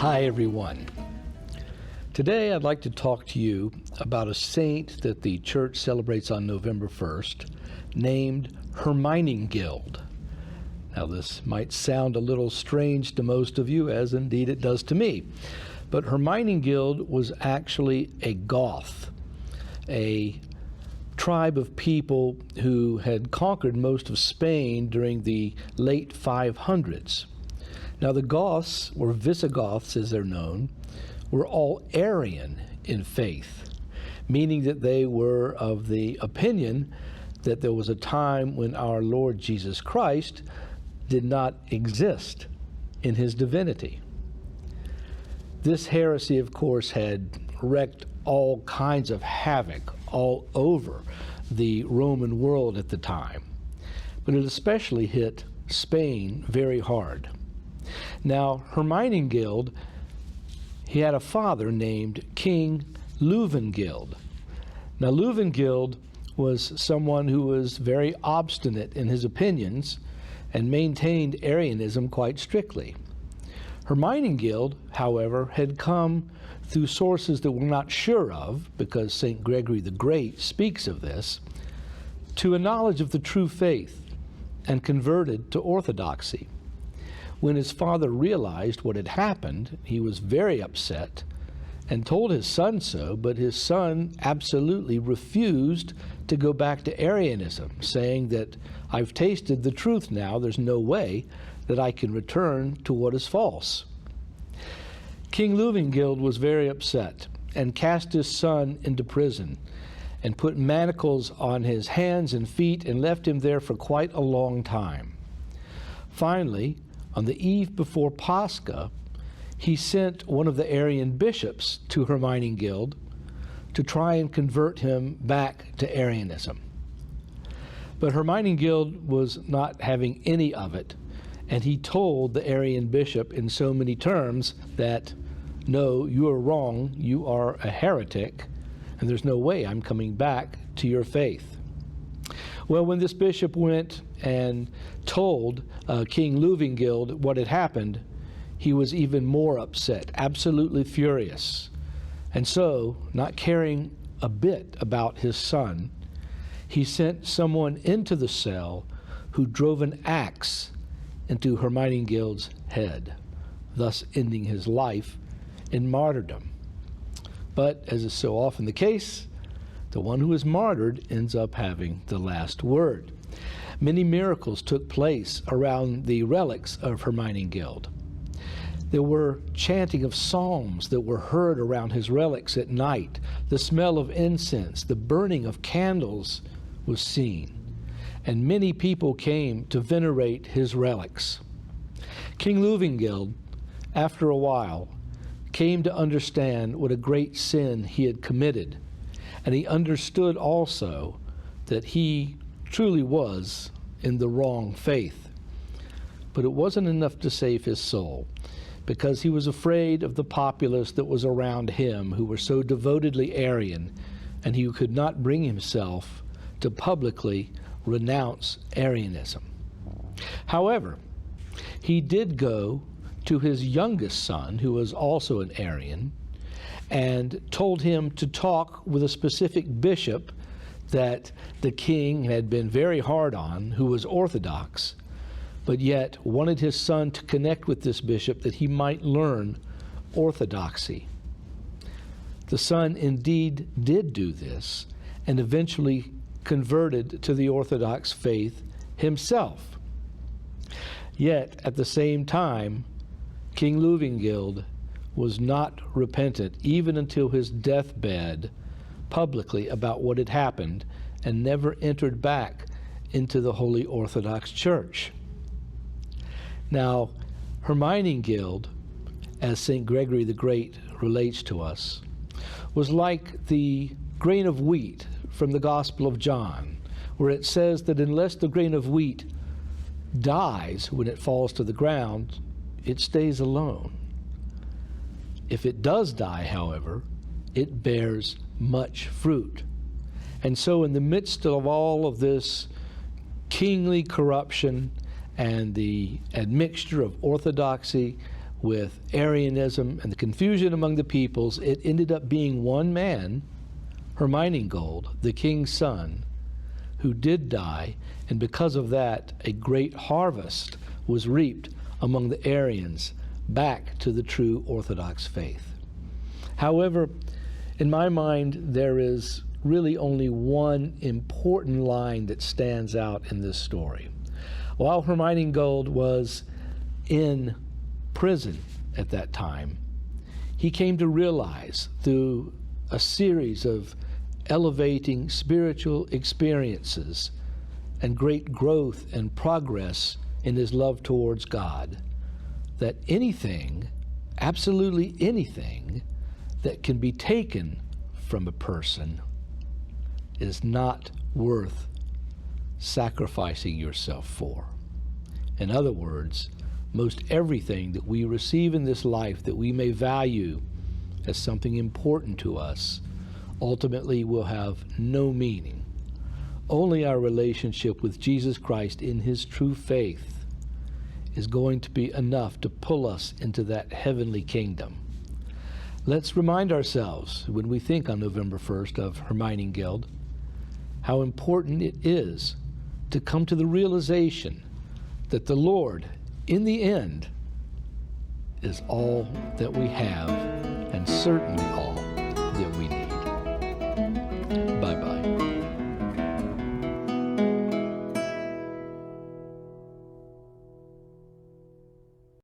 Hi everyone. Today I'd like to talk to you about a saint that the church celebrates on November 1st named Herminingild. Now this might sound a little strange to most of you, as indeed it does to me, but Herminingild was actually a Goth, a tribe of people who had conquered most of Spain during the late 500s. Now the Goths, or Visigoths as they're known, were all Arian in faith, meaning that they were of the opinion that there was a time when our Lord Jesus Christ did not exist in his divinity. This heresy, of course, had wreaked all kinds of havoc all over the Roman world at the time, but it especially hit Spain very hard. Now, Herminingild, he had a father named King Leuwengild. Now, Leuwengild was someone who was very obstinate in his opinions and maintained Arianism quite strictly. Herminingild, however, had come through sources that we're not sure of, because St. Gregory the Great speaks of this, to a knowledge of the true faith and converted to orthodoxy. When his father realized what had happened, he was very upset and told his son so, but his son absolutely refused to go back to Arianism, saying that I've tasted the truth now, there's no way that I can return to what is false. King Leuwengild was very upset and cast his son into prison and put manacles on his hands and feet and left him there for quite a long time. Finally, on the eve before Pascha, he sent one of the Arian bishops to Herminingild to try and convert him back to Arianism. But Herminingild was not having any of it, and he told the Arian bishop in so many terms that, no, you are wrong, you are a heretic, and there's no way I'm coming back to your faith. Well, when this bishop went and told King Leuwengild what had happened, he was even more upset, absolutely furious. And so, not caring a bit about his son, he sent someone into the cell who drove an axe into Herminingild's head, thus ending his life in martyrdom. But, as is so often the case, the one who is martyred ends up having the last word. Many miracles took place around the relics of Herminingild. There were chanting of psalms that were heard around his relics at night. The smell of incense, the burning of candles was seen, and many people came to venerate his relics. King Leuwengild, after a while, came to understand what a great sin he had committed, and he understood also that he truly was in the wrong faith. But it wasn't enough to save his soul, because he was afraid of the populace that was around him, who were so devotedly Arian, and he could not bring himself to publicly renounce Arianism. However, he did go to his youngest son, who was also an Arian, and told him to talk with a specific bishop that the king had been very hard on, who was Orthodox, but yet wanted his son to connect with this bishop that he might learn orthodoxy. The son indeed did do this and eventually converted to the Orthodox faith himself. Yet, at the same time, King Leuwengild was not repentant even until his deathbed publicly about what had happened, and never entered back into the Holy Orthodox Church. Now, Herminingild, as St. Gregory the Great relates to us, was like the grain of wheat from the Gospel of John, where it says that unless the grain of wheat dies when it falls to the ground, it stays alone. If it does die, however, it bears much fruit. And so in the midst of all of this kingly corruption and the admixture of orthodoxy with Arianism and the confusion among the peoples, it ended up being one man, Herminingild, the king's son, who did die, and because of that, a great harvest was reaped among the Arians back to the true Orthodox faith. However, in my mind, there is really only one important line that stands out in this story. While Herminingild was in prison at that time, he came to realize through a series of elevating spiritual experiences and great growth and progress in his love towards God, that anything, absolutely anything, that can be taken from a person is not worth sacrificing yourself for. In other words, most everything that we receive in this life that we may value as something important to us ultimately will have no meaning. Only our relationship with Jesus Christ in his true faith is going to be enough to pull us into that heavenly kingdom. Let's remind ourselves, when we think on November 1st of Herminingild, how important it is to come to the realization that the Lord, in the end, is all that we have and certainly all that we need.